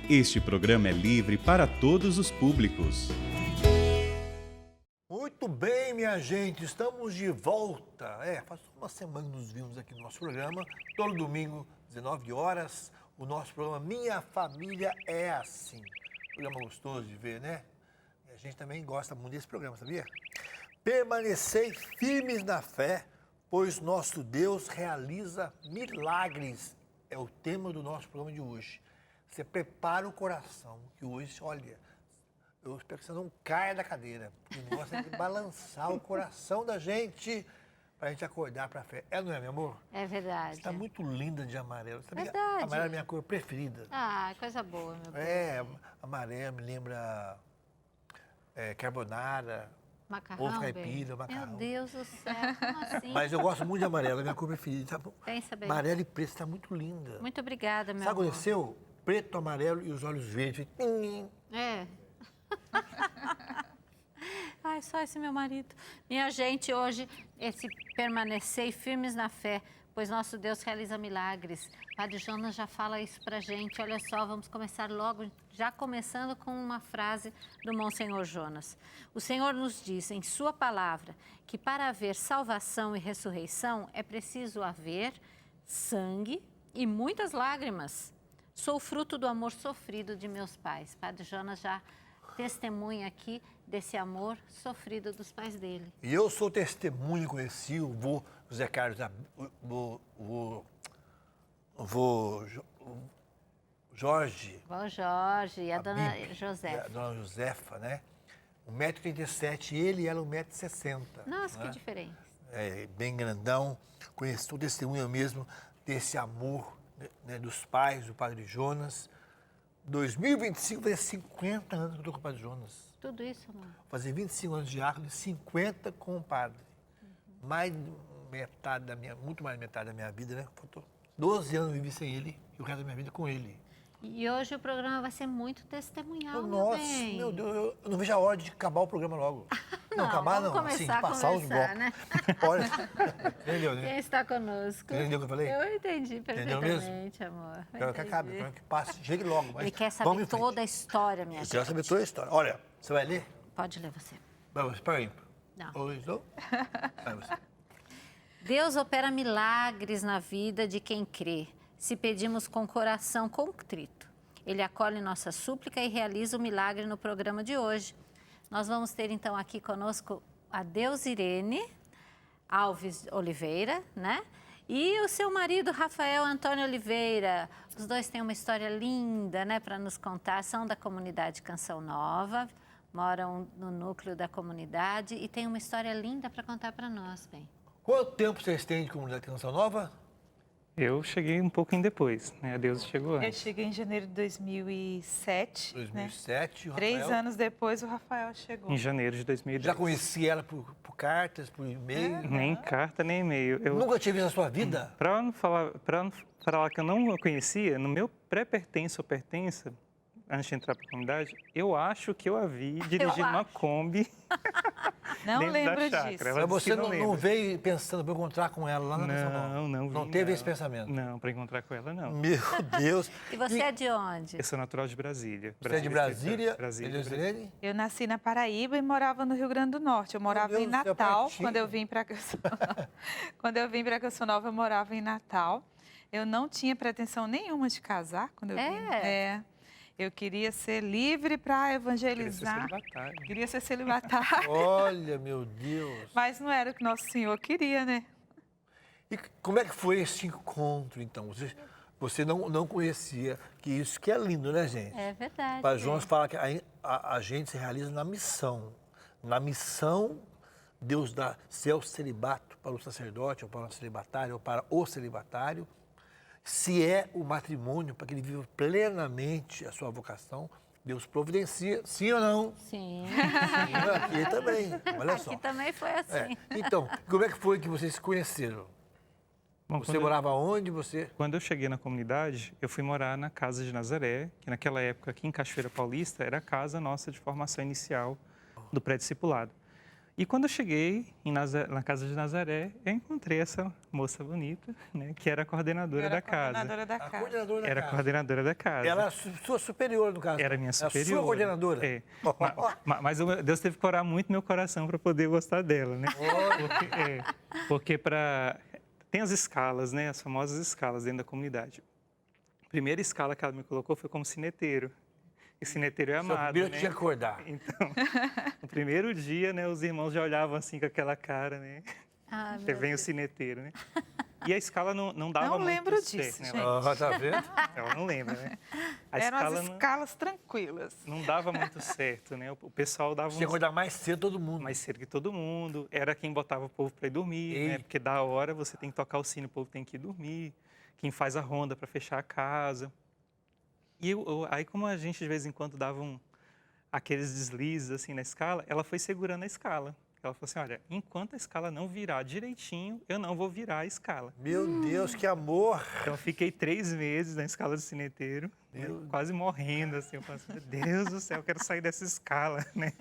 Este programa é livre para todos os públicos. Muito bem, minha gente, estamos de volta. Faz uma semana que nos vimos aqui no nosso programa, todo domingo, 19 horas, o nosso programa Minha Família é Assim. Programa gostoso de ver, né? E a gente também gosta muito desse programa, sabia? Permanecei firmes na fé, pois nosso Deus realiza milagres. É o tema do nosso programa de hoje. Você prepara o coração, que hoje, olha, eu espero que você não caia da cadeira. O negócio é de balançar o coração da gente para a gente acordar para a fé. Não é, meu amor? É verdade. Você está muito linda de amarelo. Sabia? Verdade. Amarelo é a minha cor preferida. Ah, coisa boa, meu bem. Amarelo me lembra carbonara, Macarrão, ovo bem. caipira, macarrão. Meu Deus do céu, como assim? Mas eu gosto muito de amarelo, é a minha cor preferida. Tá? Pensa bem. Amarelo e preto, está muito linda. Muito obrigada, meu Sabe o que amor. aconteceu? Preto, amarelo e os olhos verdes. É. Ai, só esse meu marido. Minha gente, hoje, esse permanecer firmes na fé, pois nosso Deus realiza milagres. Padre Jonas já fala isso pra gente. Olha só, vamos começar logo, já começando com uma frase do Monsenhor Jonas. O Senhor nos diz em sua palavra que para haver salvação e ressurreição é preciso haver sangue e muitas lágrimas. Sou fruto do amor sofrido de meus pais. Padre Jonas já testemunha aqui desse amor sofrido dos pais dele. E eu sou testemunho, conheci o vô José Carlos, Jorge. Vó Jorge e a dona Bibi, Josefa. A dona Josefa, né? 1,37 m, ele era 1,60 m. Nossa, né? que diferença. Bem grandão. Conheci o testemunho mesmo desse amor, né, dos pais do Padre Jonas. 2025 vai ser 50 anos que eu estou com o Padre Jonas. Tudo isso, amor? Vou fazer 25 anos de diácono e 50 com o padre. Mais metade da minha, muito mais metade da minha vida, né? 12 anos eu vivi sem ele e o resto da minha vida com ele. E hoje o programa vai ser muito testemunhal, Nossa, meu bem. meu Deus, eu não vejo a hora de acabar o programa logo. Não, acabar vamos não, começar assim, a passar os conversar, blocos. né? Olha, entendeu, né? Quem está conosco? Entendeu o que eu falei? Eu entendi Entendeu perfeitamente, amor. Eu Quero que acabe, entendi. quero que passe, chegue logo. Mas Ele quer vamos saber em frente. toda a história, minha Eu gente. quero saber toda a história. Olha, você vai ler? Pode ler você. Vamos, para ímpar. Não. Ou não? Vai você. Deus opera milagres na vida de quem crê, se pedimos com coração contrito. Ele acolhe nossa súplica e realiza o milagre no programa de hoje. Nós vamos ter então aqui conosco a Deusirene Alves Oliveira, né? E o seu marido, Rafael Antônio Oliveira. Os dois têm uma história linda, né, para nos contar. São da comunidade Canção Nova, moram no núcleo da comunidade e têm uma história linda para contar para nós, bem. Quanto tempo vocês têm de comunidade Canção Nova? Eu cheguei um pouquinho depois, né? A Deus chegou Eu antes. cheguei em janeiro de 2007. 2007, Né? o 3 Rafael. anos depois o Rafael chegou. Em janeiro de 2010. Já conheci ela por cartas, por e-mail? Nem carta, nem e-mail. Eu, Nunca tinha visto na sua vida? Para não falar que eu não a conhecia, no meu pré-pertença ou pertença, antes de entrar para a comunidade, eu acho que eu a vi dirigindo uma Kombi. Não dentro da lembro chácara. disso. Ela Mas disse você que não lembra. veio pensando para encontrar com ela lá na Canção Nova? Não Não vi, teve esse pensamento? Não, para encontrar com ela, não. Meu Deus. E você é de onde? Eu sou natural de Brasília. Você é de Brasília? Brasília. Eleusilene? Eu nasci na Paraíba e morava no Rio Grande do Norte. Eu morava Deus em do céu, Natal, pertinho. quando eu vim para Quando eu vim para Canção Nova, eu morava em Natal. Eu não tinha pretensão nenhuma de casar quando eu vim. Eu queria ser livre para evangelizar. Queria ser celibatária. Olha, meu Deus. Mas não era o que Nosso Senhor queria, né? E como é que foi esse encontro, então? Você não conhecia, que isso que é lindo, né, gente? É verdade. O Padre Jonas fala que a gente se realiza na missão. Na missão, Deus dá céu celibato para o sacerdote, ou para o celibatário, ou para o celibatário. Se é o matrimônio, para que ele viva plenamente a sua vocação, Deus providencia, sim ou não? Sim. Aqui também, olha só. Aqui também foi assim. Então, como é que foi que vocês se conheceram? Bom, Você morava onde? Quando eu cheguei na comunidade, eu fui morar na Casa de Nazaré, que naquela época, aqui em Cachoeira Paulista, era a casa nossa de formação inicial do pré-discipulado. E quando eu cheguei na casa de Nazaré, eu encontrei essa moça bonita, né, que era a coordenadora da casa. Coordenadora da A casa. coordenadora da Era a casa. coordenadora da casa. Ela é sua superior, no caso. Era minha É a superior. sua coordenadora. É. Mas Deus teve que orar muito meu coração para poder gostar dela, né? Porque tem as escalas, né? As famosas escalas dentro da comunidade. A primeira escala que ela me colocou foi como sineteiro. E sineteiro é amado, Primeiro né? tinha que acordar. Então, no primeiro dia, né, os irmãos já olhavam assim com aquela cara, né? Ah, Você vem o sineteiro, né? E a escala não dava Não muito lembro certo, disso, né? gente. Tá vendo? Ela não lembra, né? A Eram escala as não- escalas tranquilas. não dava muito certo, né? O pessoal dava Tinha que acordar mais cedo todo mundo. mais cedo que todo mundo. Era quem botava o povo para ir dormir, Ei. né? Porque da hora você tem que tocar o sino, o povo tem que ir dormir. Quem faz a ronda para fechar a casa. E aí, como a gente de vez em quando dava aqueles deslizes assim na escala, ela foi segurando a escala. Ela falou assim, olha, enquanto a escala não virar direitinho, eu não vou virar a escala. Meu Deus, que amor! Então, eu fiquei 3 meses na escala do sineteiro, né, quase morrendo, assim. Eu falei assim, meu Deus do céu, eu quero sair dessa escala, né?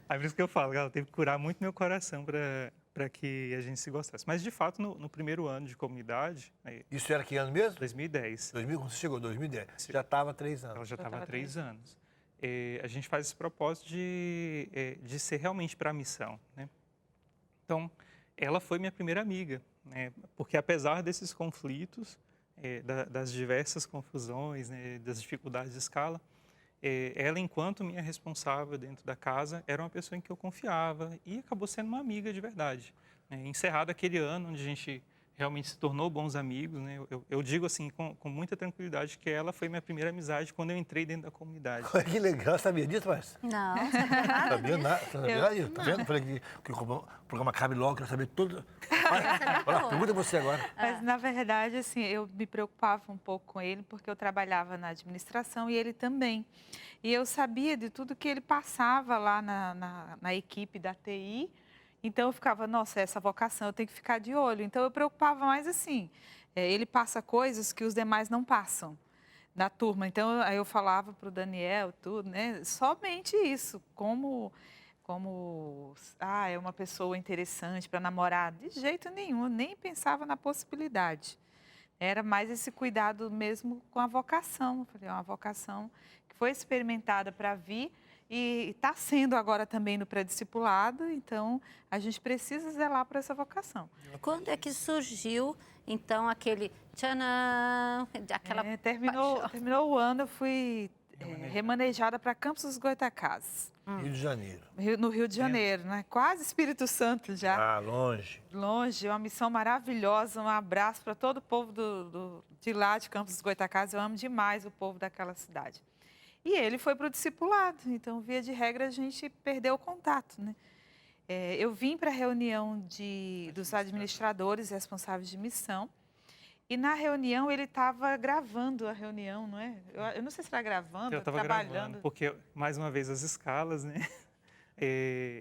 Aí por isso que eu falo, ela teve que curar muito meu coração para que a gente se gostasse. Mas, de fato, no primeiro ano de comunidade, né, Isso era que ano mesmo? 2010, 2000, quando você chegou, 2010. Já estava há 3 ela anos. já estava há tava 3 anos. A gente faz esse propósito de ser realmente para a missão, né? Então, ela foi minha primeira amiga, né? Porque apesar desses conflitos, das diversas confusões, né, das dificuldades de escala, ela, enquanto minha responsável dentro da casa, era uma pessoa em que eu confiava e acabou sendo uma amiga de verdade, né? Encerrado aquele ano onde a gente realmente se tornou bons amigos, né? Eu digo assim com muita tranquilidade que ela foi minha primeira amizade quando eu entrei dentro da comunidade. Olha que legal, sabia disso, mas? Não, Sabia nada, sabia nada disso, tá vendo? Falei que o programa cabe logo, quero saber tudo. Olha, pergunta você agora. Mas, na verdade, assim, eu me preocupava um pouco com ele, porque eu trabalhava na administração e ele também. E eu sabia de tudo que ele passava lá na equipe da TI. Então, eu ficava, nossa, essa vocação, eu tenho que ficar de olho. Então, eu preocupava mais assim, ele passa coisas que os demais não passam na turma. Então, aí eu falava para o Daniel, tudo, né? Somente isso, como é uma pessoa interessante para namorar. De jeito nenhum, eu nem pensava na possibilidade. Era mais esse cuidado mesmo com a vocação. Eu falei, é uma vocação que foi experimentada para vir e está sendo agora também no pré-discipulado, então a gente precisa zelar por essa vocação. Quando é que surgiu, então, aquele tchanã, aquela Terminou o ano, eu fui remanejada para Campos dos Goytacazes, Rio de Janeiro. no Rio de Janeiro, né? Quase Espírito Santo já. Ah, longe. Longe, uma missão maravilhosa, um abraço para todo o povo de lá, de Campos dos Goytacazes. Eu amo demais o povo daquela cidade. E ele foi para o discipulado, então, via de regra, a gente perdeu o contato, né? Eu vim para a reunião dos administradores responsáveis de missão, e na reunião ele estava gravando a reunião, não é? Eu não sei se está gravando, Eu estava trabalhando. gravando, porque, mais uma vez, as escalas, né?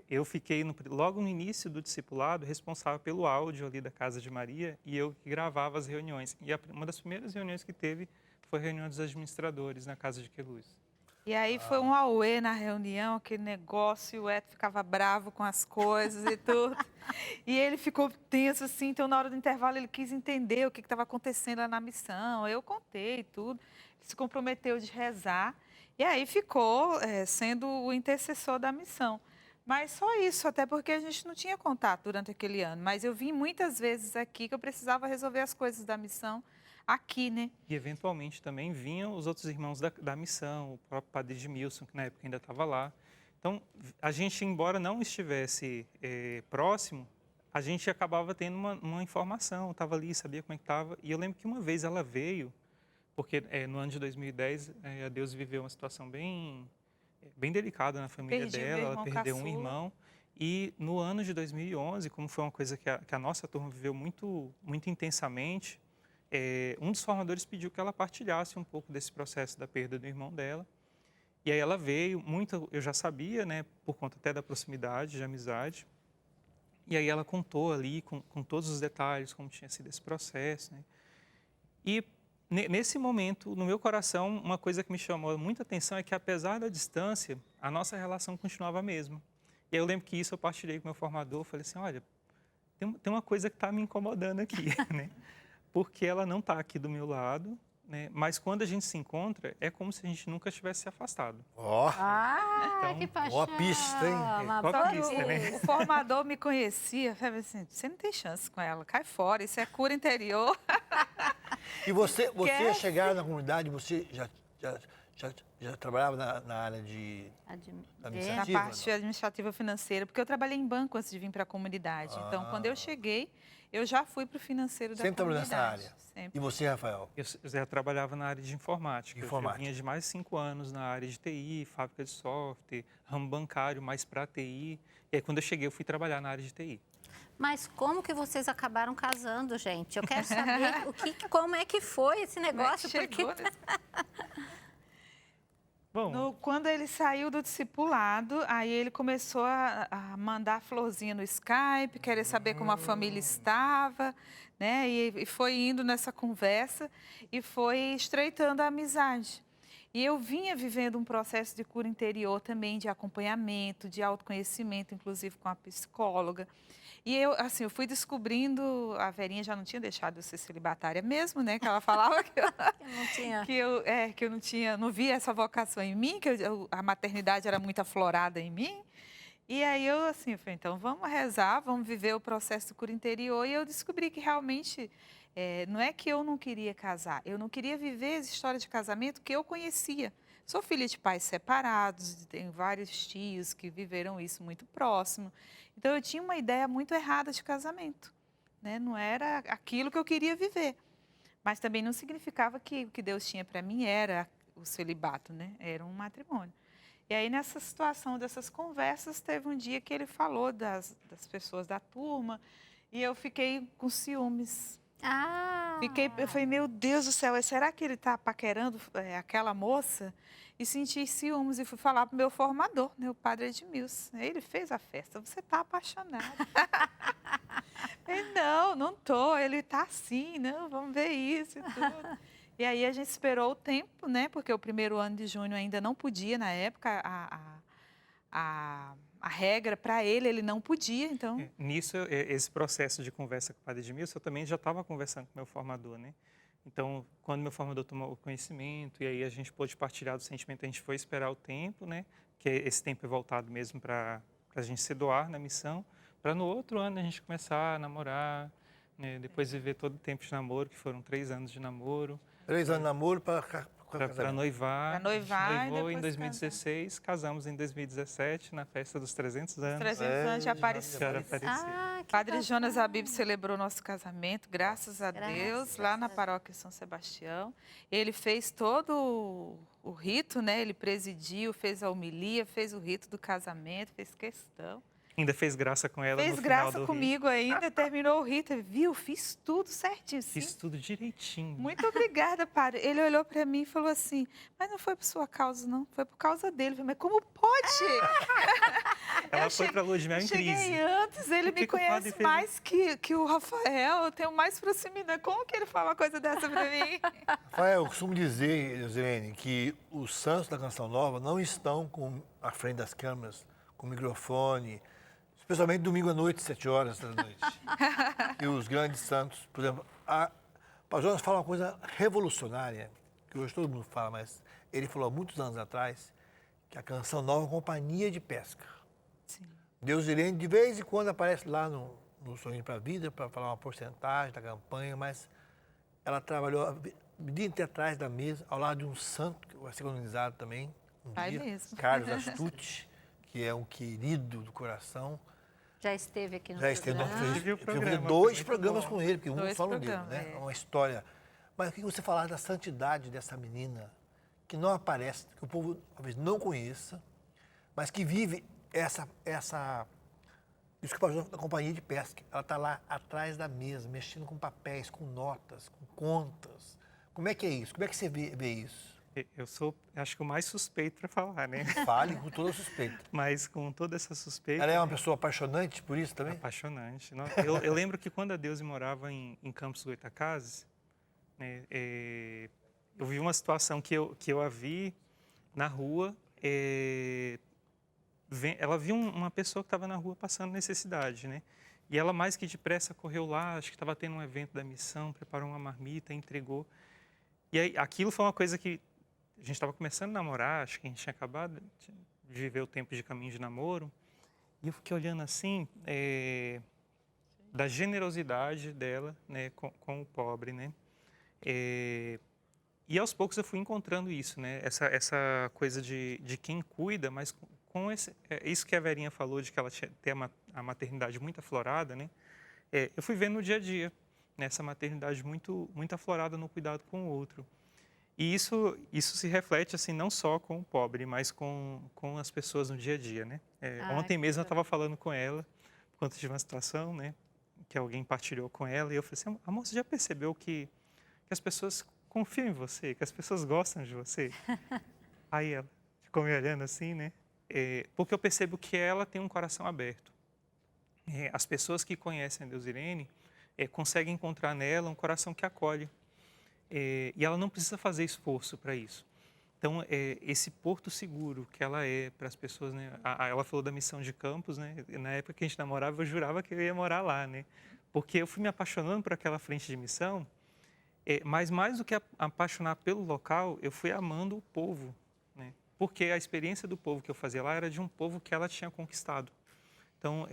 Eu fiquei, logo no início do discipulado, responsável pelo áudio ali da Casa de Maria, e eu que gravava as reuniões. E uma das primeiras reuniões que teve foi a reunião dos administradores na Casa de Queluz. E aí foi um auê na reunião, aquele negócio, e o Eto ficava bravo com as coisas e tudo. E ele ficou tenso, assim, então na hora do intervalo ele quis entender o que estava acontecendo lá na missão. Eu contei tudo, ele se comprometeu de rezar, e aí ficou sendo o intercessor da missão. Mas só isso, até porque a gente não tinha contato durante aquele ano. Mas eu vim muitas vezes aqui que eu precisava resolver as coisas da missão aqui, né? E, eventualmente, também vinham os outros irmãos da missão, o próprio padre Edmilson, que na época ainda estava lá. Então, a gente, embora não estivesse próximo, a gente acabava tendo uma informação, estava ali, sabia como é que estava. E eu lembro que uma vez ela veio, porque no ano de 2010, a Deus viveu uma situação bem delicada na família dela, ela perdeu um irmão. E no ano de 2011, como foi uma coisa que a nossa turma viveu muito, muito intensamente, um dos formadores pediu que ela partilhasse um pouco desse processo da perda do irmão dela. E aí ela veio, eu já sabia, né, por conta até da proximidade, de amizade. E aí ela contou ali com todos os detalhes como tinha sido esse processo, né? E nesse momento, no meu coração, uma coisa que me chamou muita atenção é que, apesar da distância, a nossa relação continuava a mesma. E aí eu lembro que isso eu partilhei com o meu formador, falei assim, olha, tem uma coisa que está me incomodando aqui, né? Porque ela não está aqui do meu lado, né? Mas quando a gente se encontra, é como se a gente nunca tivesse se afastado. Ó, Então, Que paixão. boa pista, hein? Uma Boa boa pista, né? pista. O formador me conhecia, falava assim, você não tem chance com ela, cai fora, isso é cura interior. E você Esquece. chegar na comunidade, você já trabalhava na área de Na administrativa? parte administrativa financeira, porque eu trabalhei em banco antes de vir para a comunidade. Então, quando eu cheguei, eu já fui para o financeiro da Sempre trabalhou comunidade. nessa área? Sempre. E você, Rafael? Eu já trabalhava na área de informática. Eu vinha de mais de 5 anos na área de TI, fábrica de software, ramo bancário, mais para TI. E aí, quando eu cheguei, eu fui trabalhar na área de TI. Mas como que vocês acabaram casando, gente? Eu quero saber como é que foi esse negócio. Como é que chegou porque... Bom, Quando ele saiu do discipulado, aí ele começou a mandar florzinha no Skype, querer saber como a família estava, né? E foi indo nessa conversa e foi estreitando a amizade. E eu vinha vivendo um processo de cura interior também, de acompanhamento, de autoconhecimento, inclusive com a psicóloga. E eu, assim, eu fui descobrindo, a Verinha já não tinha deixado eu ser celibatária mesmo, né? Que ela falava que eu, não tinha. que eu não via essa vocação em mim, que a maternidade era muito aflorada em mim. E aí eu, assim, eu falei, então vamos rezar, vamos viver o processo de cura interior. E eu descobri que realmente não é que eu não queria casar, eu não queria viver as histórias de casamento que eu conhecia. Sou filha de pais separados, tenho vários tios que viveram isso muito próximo. Então, eu tinha uma ideia muito errada de casamento, né? Não era aquilo que eu queria viver. Mas também não significava que o que Deus tinha para mim era o celibato, né? Era um matrimônio. E aí, nessa situação dessas conversas, teve um dia que ele falou das pessoas da turma e eu fiquei com ciúmes. Eu falei, meu Deus do céu, será que ele está paquerando aquela moça? E senti ciúmes e fui falar para o meu formador, né, o padre Edmilson. Ele fez a festa, você está apaixonada. Ele, não estou, ele está assim, não, vamos ver isso e tudo. E aí a gente esperou o tempo, né, porque o primeiro ano de junho ainda não podia, na época, a regra para ele não podia, então... Nisso, esse processo de conversa com o padre Edmilson, eu também já estava conversando com o meu formador, né? Então, quando meu formador tomou o conhecimento e aí a gente pôde partilhar do sentimento, a gente foi esperar o tempo, né? Que esse tempo é voltado mesmo para a gente se doar na missão, para no outro ano a gente começar a namorar, né? Depois viver todo o tempo de namoro, que foram 3 anos de namoro. 3 anos de namoro para noivar. Para noivar, A gente noivou e em depois 2016, casamos em 2017, na festa dos 300 anos. 300 anos de aparecido. Padre Jonas Abib celebrou nosso casamento, graças a Deus, lá na paróquia São Sebastião. Ele fez todo o rito, né? Ele presidiu, fez a homilia, fez o rito do casamento, fez questão. Ainda fez graça com ela no final do Fez graça rito. comigo ainda, terminou o rito. Ele, viu, fiz tudo certinho. Fiz tudo direitinho. Muito obrigada, padre. Ele olhou para mim e falou assim, mas não foi por sua causa, não. Foi por causa dele. Eu falei, mas como pode? Ela foi para a lua de mel em crise. Cheguei antes, ele me conhece mais que o Rafael. Eu tenho mais proximidade. Como que ele fala uma coisa dessa para mim? Rafael, eu costumo dizer, Eusilene, que os santos da Canção Nova não estão à frente das câmeras, com microfone, especialmente domingo à noite, 7 horas da noite. E os grandes santos, por exemplo, o Jonas fala uma coisa revolucionária, que hoje todo mundo fala, mas ele falou há muitos anos atrás, que a Canção Nova é uma companhia de pesca. Sim. Eusilene, de vez em quando, aparece lá no Sorrindo para a Vida, para falar uma porcentagem da campanha, mas ela trabalhou a vida inteira atrás da mesa, ao lado de um santo, que vai ser canonizado também, dia, mesmo. Carlos Astucci, que é um querido do coração. Já esteve aqui no programa. Eu fiz 2 programas com ele, porque um falam dele, programas, né? Uma história. Mas o que você falar da santidade dessa menina, que não aparece, que o povo talvez não conheça, mas que vive isso que passou na companhia de pesca. Ela está lá atrás da mesa, mexendo com papéis, com notas, com contas. Como é que é isso? Como é que você vê isso? Eu sou, acho que o mais suspeito para falar, né? Fale com toda a suspeita. Mas com toda essa suspeita... Ela é uma pessoa apaixonante por isso também? Apaixonante. Eu lembro que quando a Deuse morava em Campos do Goytacazes, né, eu vi uma situação que eu a vi na rua, ela viu uma pessoa que estava na rua passando necessidade, né? E ela, mais que depressa, correu lá, acho que estava tendo um evento da missão, preparou uma marmita, entregou. E aí, aquilo foi uma coisa que a gente estava começando a namorar, acho que a gente tinha acabado de viver o tempo de caminho de namoro. E eu fiquei olhando assim, da generosidade dela, né, com o pobre, né? E aos poucos eu fui encontrando isso, né? Essa coisa de quem cuida, mas com isso que a Verinha falou, de que ela tem a maternidade muito aflorada, né? Eu fui vendo no dia a dia, né, essa maternidade muito, muito aflorada no cuidado com o outro. E isso se reflete, assim, não só com o pobre, mas com as pessoas no dia a dia, né? Ontem mesmo eu estava falando com ela, por conta de uma situação, né, que alguém partilhou com ela, e eu falei assim, amor, você já percebeu que as pessoas confiam em você, que as pessoas gostam de você? Aí ela ficou me olhando assim, né? Porque eu percebo que ela tem um coração aberto. As pessoas que conhecem a Deusirene conseguem encontrar nela um coração que acolhe. E ela não precisa fazer esforço para isso. Então, esse porto seguro que ela é para as pessoas, né? Ela falou da missão de Campos, né? Na época que a gente namorava, eu jurava que eu ia morar lá, né? Porque eu fui me apaixonando por aquela frente de missão, mas mais do que apaixonar pelo local, eu fui amando o povo, né? Porque a experiência do povo que eu fazia lá era de um povo que ela tinha conquistado. Então,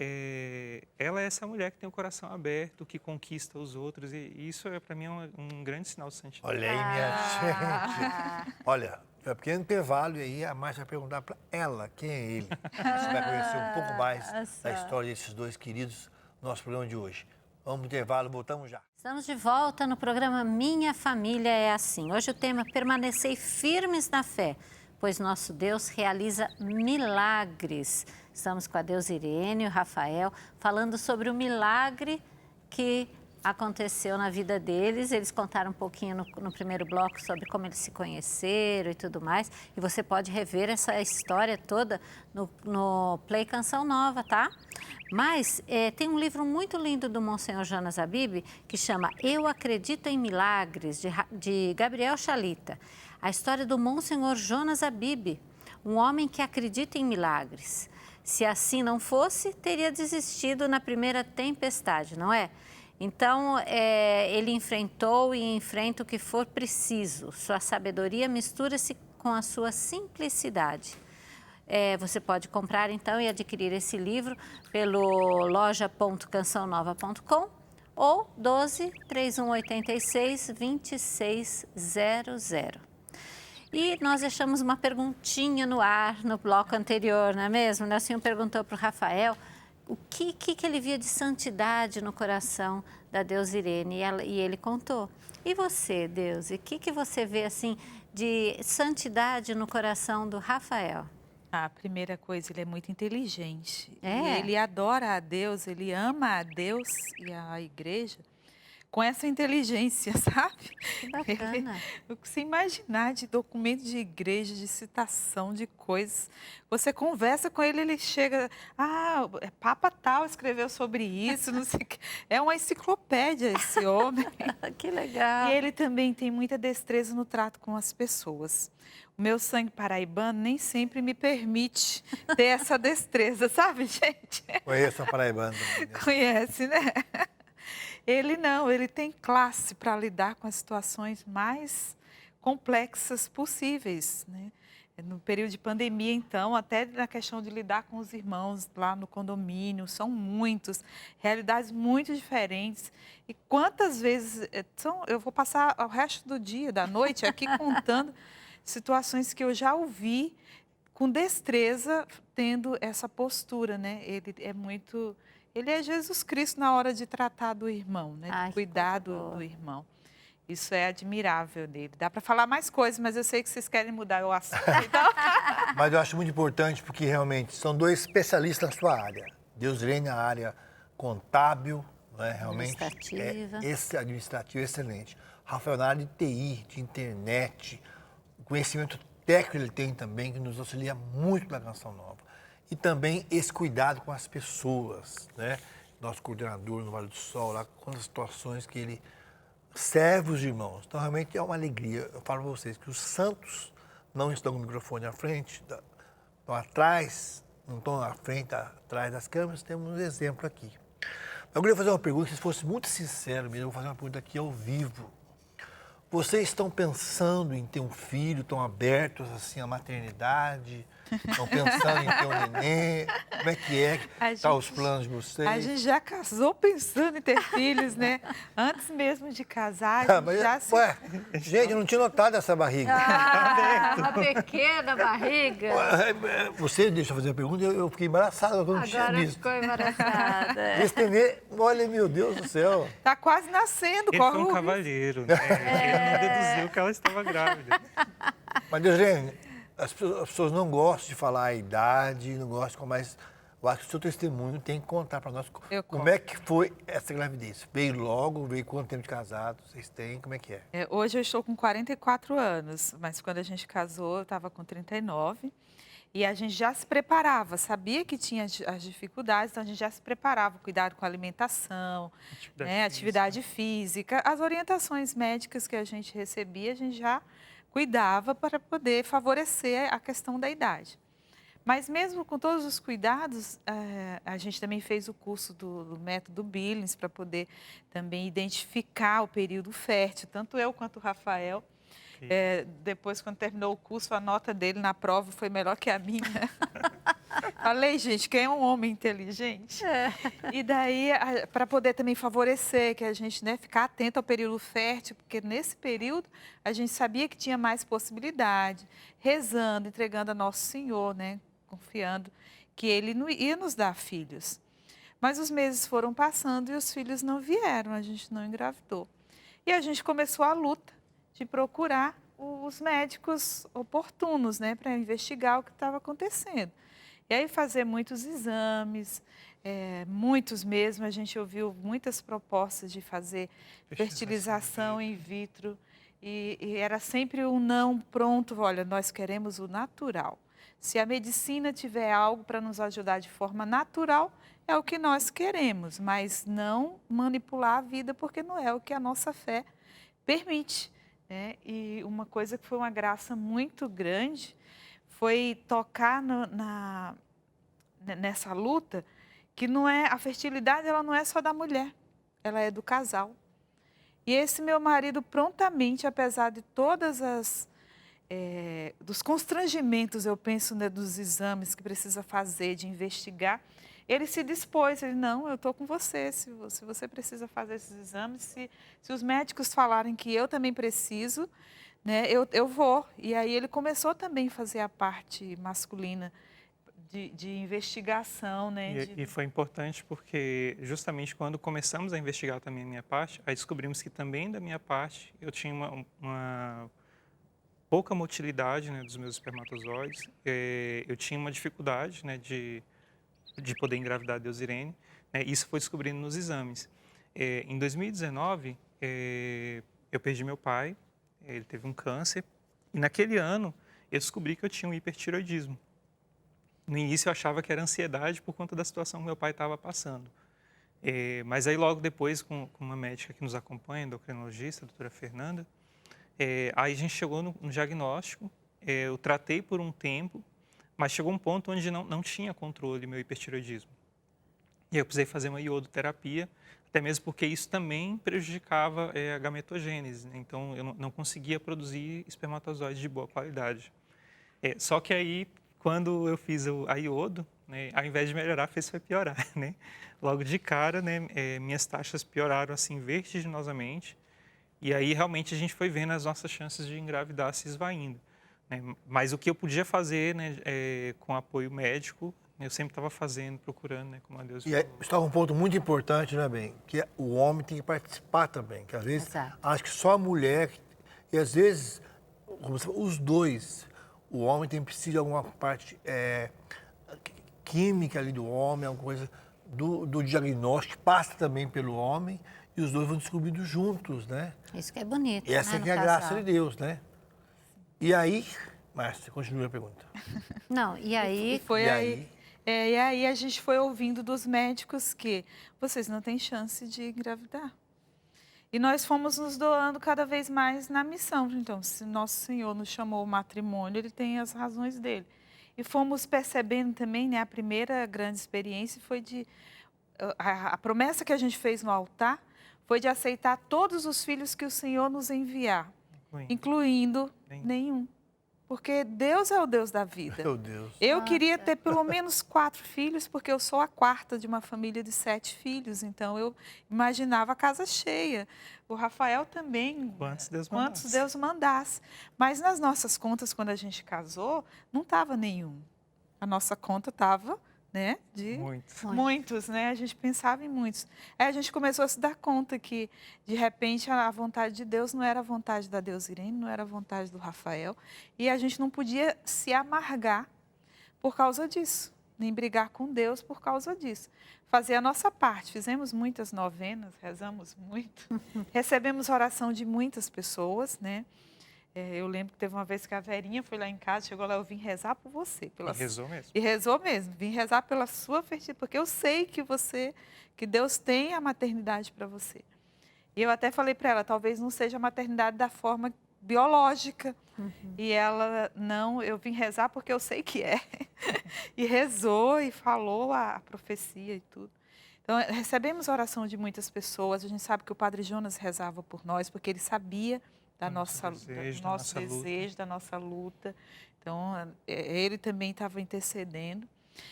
ela é essa mulher que tem o coração aberto, que conquista os outros, e isso, para mim, é um grande sinal de santidade. Olha aí, minha gente. Olha, é um pequeno intervalo, e aí a Márcia vai perguntar para ela quem é ele. Você vai conhecer um pouco mais da história desses dois queridos no nosso programa de hoje. Vamos pro intervalo, voltamos já. Estamos de volta no programa Minha Família é Assim. Hoje o tema é permanecer firmes na fé, pois nosso Deus realiza milagres. Estamos com a Deusirene e o Rafael falando sobre o milagre que aconteceu na vida deles. Eles contaram um pouquinho no primeiro bloco sobre como eles se conheceram e tudo mais. E você pode rever essa história toda no Play Canção Nova, tá? Mas tem um livro muito lindo do Monsenhor Jonas Abib que chama Eu Acredito em Milagres, de Gabriel Chalita. A história do Monsenhor Jonas Abib, um homem que acredita em milagres. Se assim não fosse, teria desistido na primeira tempestade, não é? Então, ele enfrentou e enfrenta o que for preciso. Sua sabedoria mistura-se com a sua simplicidade. Você pode comprar, então, e adquirir esse livro pelo loja.cançãonova.com ou 12 3186 2600. E nós deixamos uma perguntinha no ar no bloco anterior, não é mesmo? O Nelsinho perguntou para o Rafael o que ele via de santidade no coração da Deusirene, e ele contou. E você, Deus, e o que você vê assim de santidade no coração do Rafael? A primeira coisa, ele é muito inteligente. E ele adora a Deus, ele ama a Deus e a igreja com essa inteligência, sabe? Que bacana. Você imaginar de documento de igreja, de citação, de coisas. Você conversa com ele, ele chega... Papa tal escreveu sobre isso, não sei o que. É uma enciclopédia esse homem. Que legal. E ele também tem muita destreza no trato com as pessoas. O meu sangue paraibano nem sempre me permite ter essa destreza, sabe, gente? Conheço a paraibana também, né? Conhece, né? Ele não, ele tem classe para lidar com as situações mais complexas possíveis, né? No período de pandemia, então, até na questão de lidar com os irmãos lá no condomínio, são muitos, realidades muito diferentes. E quantas vezes, eu vou passar o resto do dia, da noite, aqui contando situações que eu já ouvi com destreza, tendo essa postura, né? Ele é Jesus Cristo na hora de tratar do irmão, né? De cuidar do irmão. Isso é admirável nele. Dá para falar mais coisas, mas eu sei que vocês querem mudar o assunto. Então... Mas eu acho muito importante porque realmente são dois especialistas na sua área. Deusirene na área contábil, né? Realmente esse administrativo excelente. Rafael na área de TI, de internet, o conhecimento técnico ele tem também, que nos auxilia muito na Canção Nova. E também esse cuidado com as pessoas, né? Nosso coordenador no Vale do Sol, lá com as situações que ele serve os irmãos. Então, realmente é uma alegria. Eu falo para vocês que os santos não estão com o microfone à frente, estão atrás, não estão à frente, atrás das câmeras, temos um exemplo aqui. Eu queria fazer uma pergunta, se fosse muito sincero mesmo, eu vou fazer uma pergunta aqui ao vivo. Vocês estão pensando em ter um filho, estão abertos assim à maternidade? Estão pensando em ter um neném? Como é que estão os planos de vocês? A gente já casou pensando em ter filhos, né? Antes mesmo de casar, a gente já se... Ué, gente, eu não tinha notado essa barriga. Uma pequena barriga. Você deixa eu fazer a pergunta, eu fiquei embaraçado, eu não tinha Agora visto. ficou embaraçada. Esse neném, olha, meu Deus do céu. Tá quase nascendo, Ele corre foi um o risco. cavalheiro, né? Ele não deduziu que ela estava grávida. Mas, Deusene, as pessoas não gostam de falar a idade, não gostam, mas eu acho que o seu testemunho tem que contar para nós como é que foi essa gravidez. Veio logo, veio quanto tempo de casado vocês têm, como é que é? Hoje eu estou com 44 anos, mas quando a gente casou eu estava com 39 e a gente já se preparava, sabia que tinha as dificuldades, então a gente já se preparava, cuidado com a alimentação, atividade física, as orientações médicas que a gente recebia, a gente já cuidava para poder favorecer a questão da idade. Mas mesmo com todos os cuidados, a gente também fez o curso do método Billings para poder também identificar o período fértil, tanto eu quanto o Rafael. Depois, quando terminou o curso, a nota dele na prova foi melhor que a minha. Falei, gente, quem é um homem inteligente? E daí, para poder também favorecer, que a gente ficar atento ao período fértil, porque nesse período a gente sabia que tinha mais possibilidade, rezando, entregando a Nosso Senhor, confiando que Ele ia nos dar filhos. Mas os meses foram passando e os filhos não vieram, a gente não engravidou. E a gente começou a luta de procurar os médicos oportunos, para investigar o que estava acontecendo. E aí fazer muitos exames, muitos mesmo, a gente ouviu muitas propostas de fazer fertilização in vitro e era sempre um não pronto, olha, nós queremos o natural. Se a medicina tiver algo para nos ajudar de forma natural, é o que nós queremos, mas não manipular a vida, porque não é o que a nossa fé permite. E uma coisa que foi uma graça muito grande foi tocar nessa luta, que não é a fertilidade, ela não é só da mulher, ela é do casal. E esse meu marido prontamente, apesar de todas dos constrangimentos, eu penso, dos exames que precisa fazer, de investigar, ele se dispôs, ele, não, eu estou com você, se você precisa fazer esses exames, se os médicos falarem que eu também preciso, eu vou. E aí ele começou também a fazer a parte masculina de investigação. E foi importante porque justamente quando começamos a investigar também a minha parte, aí descobrimos que também da minha parte eu tinha uma pouca motilidade dos meus espermatozoides, eu tinha uma dificuldade de poder engravidar de Deusirene, isso foi descobrindo nos exames. Em 2019, eu perdi meu pai, ele teve um câncer, e naquele ano eu descobri que eu tinha um hipertireoidismo. No início eu achava que era ansiedade por conta da situação que meu pai estava passando. Mas aí logo depois, com uma médica que nos acompanha, endocrinologista, a doutora Fernanda, aí a gente chegou no diagnóstico, eu tratei por um tempo, mas chegou um ponto onde não tinha controle meu hipertireoidismo. E eu precisei fazer uma iodoterapia, até mesmo porque isso também prejudicava a gametogênese, então eu não conseguia produzir espermatozoides de boa qualidade. Só que aí, quando eu fiz a iodo, ao invés de melhorar, foi piorar. Logo de cara, minhas taxas pioraram assim vertiginosamente, e aí realmente a gente foi vendo as nossas chances de engravidar se esvaindo. Mas o que eu podia fazer com apoio médico, eu sempre estava fazendo, procurando, como a Deus falou. E está um ponto muito importante, bem, que o homem tem que participar também, que às vezes acho que só a mulher, e às vezes os dois, o homem precisa de alguma parte química ali do homem, alguma coisa do diagnóstico, passa também pelo homem, e os dois vão descobrindo juntos, Isso que é bonito, E essa que é a graça de Deus, E aí, Márcia, continua a pergunta. Não, e aí... E aí a gente foi ouvindo dos médicos que vocês não têm chance de engravidar. E nós fomos nos doando cada vez mais na missão. Então, se Nosso Senhor nos chamou ao matrimônio, Ele tem as razões dele. E fomos percebendo também, né, a primeira grande experiência foi a promessa que a gente fez no altar foi de aceitar todos os filhos que o Senhor nos enviar, incluindo nenhum. Porque Deus é o Deus da vida. Meu Deus. Eu queria ter pelo menos 4 filhos, porque eu sou a quarta de uma família de 7 filhos. Então, eu imaginava a casa cheia. O Rafael também. Quantos Deus mandasse. Mas nas nossas contas, quando a gente casou, não estava nenhum. A nossa conta estava, né, de muitos, né? A gente pensava em muitos. Aí a gente começou a se dar conta que, de repente, a vontade de Deus não era a vontade da Deusirene, não era a vontade do Rafael. E a gente não podia se amargar por causa disso, nem brigar com Deus por causa disso. Fazer a nossa parte. Fizemos muitas novenas, rezamos muito, recebemos oração de muitas pessoas, né? Eu lembro que teve uma vez que a Verinha foi lá em casa, chegou lá, eu vim rezar por você. E rezou mesmo. E rezou mesmo, vim rezar pela sua fertilidade, porque eu sei que Deus tem a maternidade para você. E eu até falei para ela, talvez não seja a maternidade da forma biológica. E ela, não, eu vim rezar porque eu sei que é. E rezou e falou a profecia e tudo. Então, recebemos a oração de muitas pessoas, a gente sabe que o Padre Jonas rezava por nós, porque ele sabia do nosso desejo, da nossa luta. Então, ele também estava intercedendo.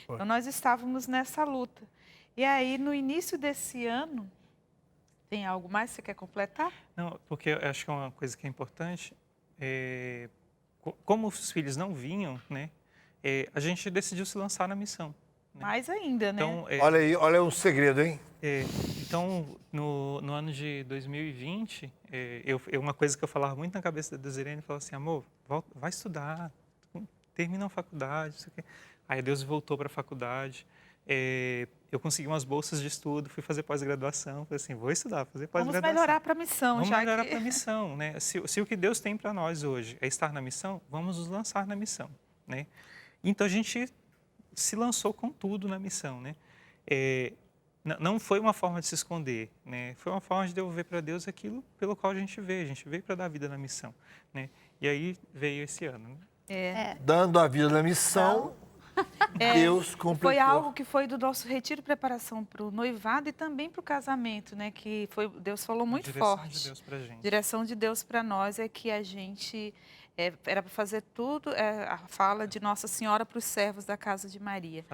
Então, nós estávamos nessa luta. E aí, no início desse ano, tem algo mais que você quer completar? Não, porque eu acho que é uma coisa que é importante. Como os filhos não vinham, né, a gente decidiu se lançar na missão. Né? Mais ainda, né? Então, olha aí, olha um segredo, hein? Então, no ano de 2020, uma coisa que eu falava muito na cabeça da Deusirene, falava assim, amor, vai estudar, termina a faculdade, isso aqui. Aí Deus voltou para a faculdade, eu consegui umas bolsas de estudo, fui fazer pós-graduação, falei assim, vou estudar, fazer pós-graduação. Vamos melhorar para a missão. Vamos melhorar para a missão, né? Se o que Deus tem para nós hoje é estar na missão, vamos nos lançar na missão, né? Então, a gente se lançou com tudo na missão, né? Não foi uma forma de se esconder, né? Foi uma forma de devolver para Deus aquilo pelo qual a gente veio para dar vida na missão, né? E aí veio esse ano, né? Dando a vida na missão, Deus completou. Foi algo que foi do nosso retiro de preparação para o noivado e também para o casamento, né? Que Deus falou muito forte. Direção de Deus para a gente. Direção de Deus para nós é que a gente era para fazer tudo, a fala de Nossa Senhora para os servos da casa de Maria.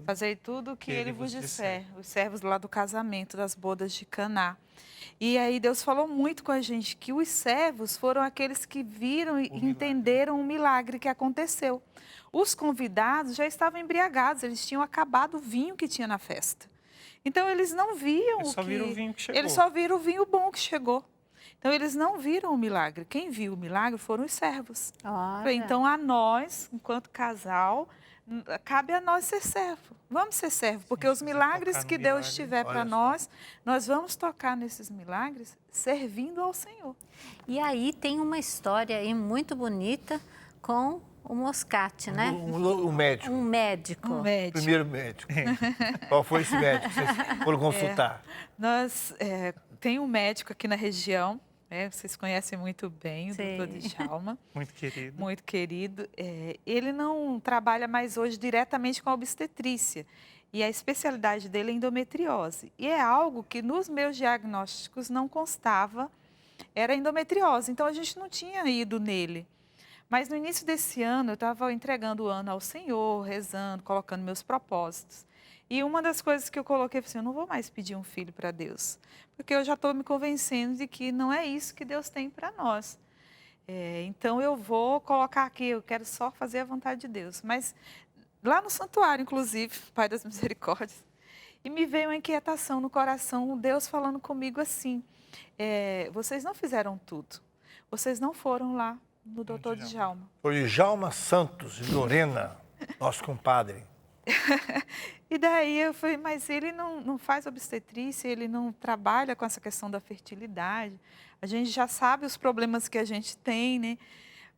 Fazei tudo que ele vos disser. Os servos lá do casamento, das bodas de Caná. E aí Deus falou muito com a gente que os servos foram aqueles que viram e entenderam o milagre que aconteceu. Os convidados já estavam embriagados, eles tinham acabado o vinho que tinha na festa. Então eles não viam Eles só viram o vinho que chegou. Eles só viram o vinho bom que chegou. Então, eles não viram o milagre. Quem viu o milagre foram os servos. Olha. Então, a nós, enquanto casal, cabe a nós ser servo. Vamos ser servo, porque os milagres que Deus tiver para nós vamos tocar nesses milagres servindo ao Senhor. E aí tem uma história aí muito bonita com o Moscati, né? Um médico. Um médico. Primeiro médico. Qual foi esse médico que vocês foram consultar? Tem um médico aqui na região, vocês conhecem muito bem, o Sim. doutor Djalma. Muito querido. Muito querido. Ele não trabalha mais hoje diretamente com a obstetrícia. E a especialidade dele é endometriose. E é algo que nos meus diagnósticos não constava, era endometriose. Então, a gente não tinha ido nele. Mas no início desse ano, eu estava entregando o ano ao Senhor, rezando, colocando meus propósitos. E uma das coisas que eu coloquei foi assim, eu não vou mais pedir um filho para Deus, porque eu já estou me convencendo de que não é isso que Deus tem para nós. Então, eu vou colocar aqui, eu quero só fazer a vontade de Deus. Mas lá no santuário, inclusive, Pai das Misericórdias, e me veio uma inquietação no coração, Deus falando comigo assim, vocês não fizeram tudo, vocês não foram lá no doutor Djalma. Foi Djalma Santos, de Lorena, nosso compadre. E daí eu falei, mas ele não faz obstetrícia, ele não trabalha com essa questão da fertilidade. A gente já sabe os problemas que a gente tem, né?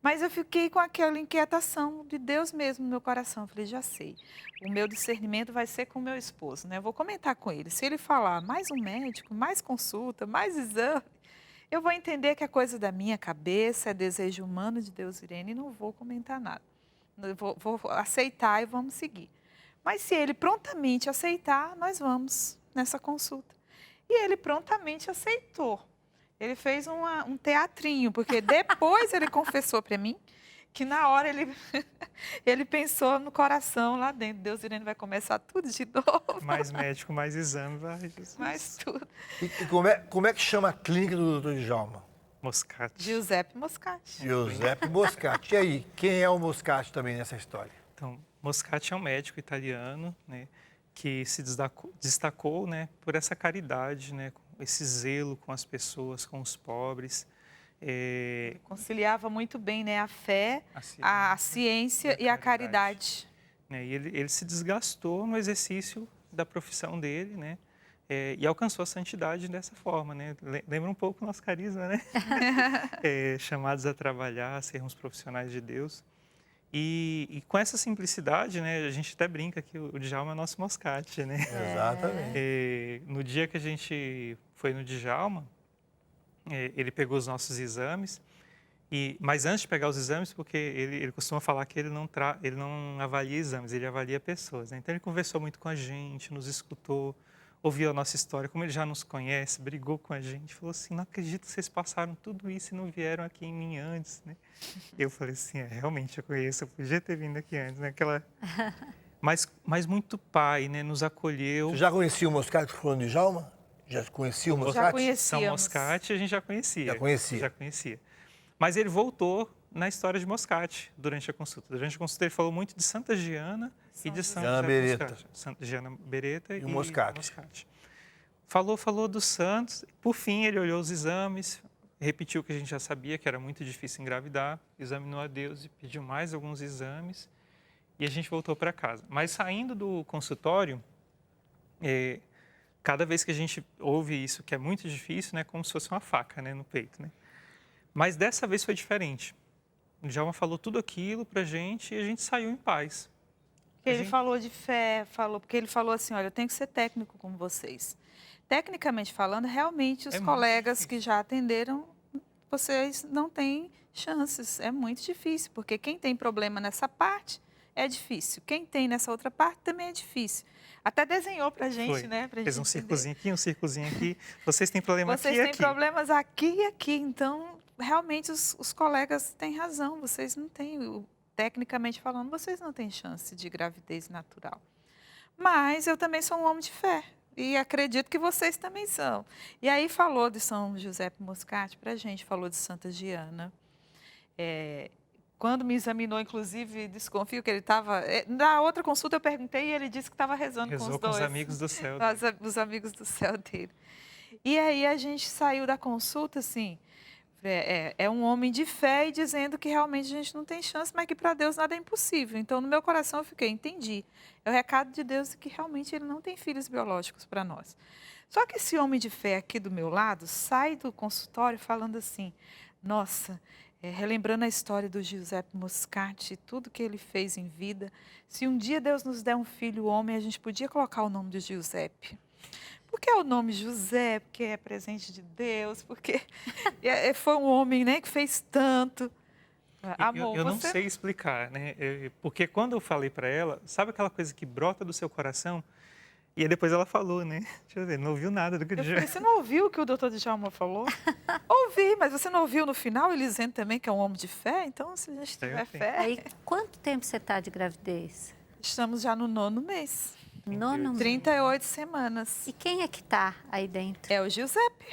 Mas eu fiquei com aquela inquietação de Deus mesmo no meu coração. Eu falei, já sei, o meu discernimento vai ser com o meu esposo, né? Eu vou comentar com ele. Se ele falar mais um médico, mais consulta, mais exame, eu vou entender que é coisa da minha cabeça, é desejo humano de Deusirene e não vou comentar nada. eu vou aceitar e vamos seguir. Mas se ele prontamente aceitar, nós vamos nessa consulta. E ele prontamente aceitou. Ele fez um teatrinho, porque depois ele confessou para mim que na hora ele pensou no coração lá dentro. Deus, Irene, vai começar tudo de novo. Mais médico, mais exame, vai. Mais tudo. E como é que chama a clínica do Dr. Djalma? Moscati. Giuseppe Moscati. Giuseppe Moscati. E aí, quem é o Moscati também nessa história? Então, Moscati é um médico italiano, né, que se destacou, né, por essa caridade, né, esse zelo com as pessoas, com os pobres. Conciliava muito bem, né, a fé, a ciência e a caridade. Né, e ele se desgastou no exercício da profissão dele, né, e alcançou a santidade dessa forma, né? Lembra um pouco o nosso carisma, né? Chamados a trabalhar, a sermos profissionais de Deus. E com essa simplicidade, né, a gente até brinca que o Djalma é o nosso Moscati, né? Exatamente. No dia que a gente foi no Djalma, ele pegou os nossos exames, mas antes de pegar os exames, porque ele costuma falar que ele não avalia exames, ele avalia pessoas, né? Então ele conversou muito com a gente, nos escutou, ouviu a nossa história, como ele já nos conhece, brigou com a gente, falou assim, não acredito que vocês passaram tudo isso e não vieram aqui em mim antes, né? Eu falei assim, realmente eu conheço, eu podia ter vindo aqui antes, né? Mas muito pai, né? Nos acolheu. Você já conhecia o Moscati falando de Djalma? Já conhecia o Moscati? Já conhecia. São Moscati a gente já conhecia. Já conhecia. Mas ele voltou na história de Moscati durante a consulta. Durante a consulta ele falou muito de Santa Giana e de Santa Beretta. Santa Giana Beretta e Moscati. Falou dos santos. Por fim, ele olhou os exames, repetiu o que a gente já sabia, que era muito difícil engravidar, examinou a Deus e pediu mais alguns exames e a gente voltou para casa. Mas saindo do consultório, cada vez que a gente ouve isso, que é muito difícil, né, como se fosse uma faca, né, no peito, né? Mas dessa vez foi diferente. O Djalma falou tudo aquilo para a gente e a gente saiu em paz. Ele falou de fé, porque ele falou assim, olha, eu tenho que ser técnico como vocês. Tecnicamente falando, realmente os colegas que já atenderam, vocês não têm chances. É muito difícil, porque quem tem problema nessa parte é difícil. Quem tem nessa outra parte também é difícil. Até desenhou pra gente, né? Pra Fez gente um círculozinho aqui, um círculozinho aqui. Vocês têm problema aqui e aqui. Vocês têm problemas aqui e aqui. Então, realmente, os colegas têm razão. Vocês não têm, tecnicamente falando, vocês não têm chance de gravidez natural. Mas eu também sou um homem de fé. E acredito que vocês também são. E aí falou de São Giuseppe Moscati pra gente, falou de Santa Giana. Quando me examinou, inclusive, desconfio que ele estava... Na outra consulta eu perguntei e ele disse que estava rezando com os dois. Com os amigos do céu. Os amigos do céu dele. E aí a gente saiu da consulta, assim, é um homem de fé e dizendo que realmente a gente não tem chance, mas que para Deus nada é impossível. Então, no meu coração eu fiquei, entendi. É o recado de Deus que realmente ele não tem filhos biológicos para nós. Só que esse homem de fé aqui do meu lado sai do consultório falando assim, nossa... relembrando a história do Giuseppe Moscati, tudo que ele fez em vida. Se um dia Deus nos der um filho homem, a gente podia colocar o nome de Giuseppe. Porque é o nome José, porque é presente de Deus, porque foi um homem, né, que fez tanto. Amor, eu não sei explicar, né? Porque quando eu falei para ela, sabe aquela coisa que brota do seu coração? E aí depois ela falou, né? Deixa eu ver, não ouviu nada do que o Djalma. Você não ouviu o que o doutor Djalma falou? Ouvi, mas você não ouviu no final ele dizendo também que é um homem de fé? Então, se a gente tiver fé... Aí, quanto tempo você está de gravidez? Estamos já no 9º mês. 9º mês. 38 semanas. E quem é que está aí dentro? É o Giuseppe.